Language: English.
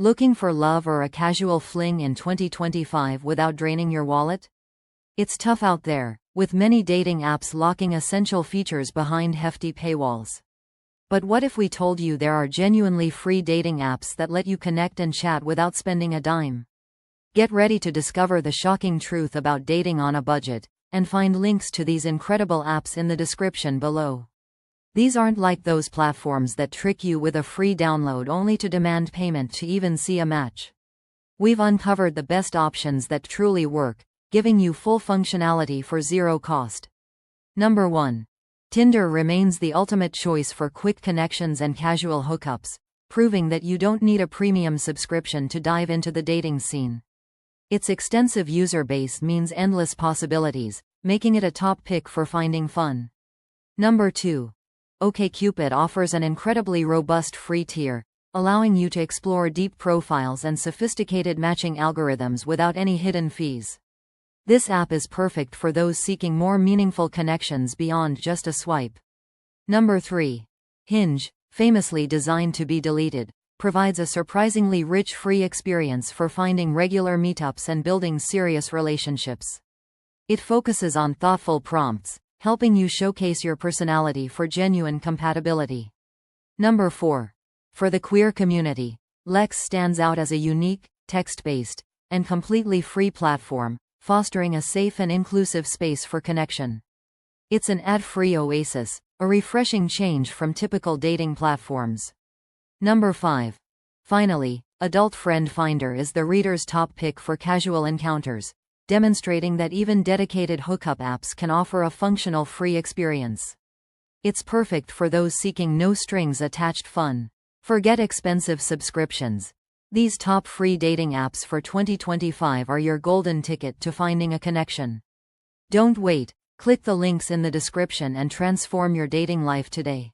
Looking for love or a casual fling in 2025 without draining your wallet? It's tough out there, with many dating apps locking essential features behind hefty paywalls. But what if we told you there are genuinely free dating apps that let you connect and chat without spending a dime? Get ready to discover the shocking truth about dating on a budget, and find links to these incredible apps in the description below. These aren't like those platforms that trick you with a free download only to demand payment to even see a match. We've uncovered the best options that truly work, giving you full functionality for zero cost. Number 1. Tinder remains the ultimate choice for quick connections and casual hookups, proving that you don't need a premium subscription to dive into the dating scene. Its extensive user base means endless possibilities, making it a top pick for finding fun. Number 2. OkCupid offers an incredibly robust free tier, allowing you to explore deep profiles and sophisticated matching algorithms without any hidden fees. This app is perfect for those seeking more meaningful connections beyond just a swipe. Number 3. Hinge, famously designed to be deleted, provides a surprisingly rich free experience for finding regular meetups and building serious relationships. It focuses on thoughtful prompts, helping you showcase your personality for genuine compatibility. Number 4. For the queer community, Lex stands out as a unique, text-based, and completely free platform, fostering a safe and inclusive space for connection. It's an ad-free oasis, a refreshing change from typical dating platforms. Number 5. Finally, AdultFriendFinder is the reader's top pick for casual encounters, demonstrating that even dedicated hookup apps can offer a functional free experience. It's perfect for those seeking no-strings-attached fun. Forget expensive subscriptions. These top free dating apps for 2025 are your golden ticket to finding a connection. Don't wait, click the links in the description and transform your dating life today.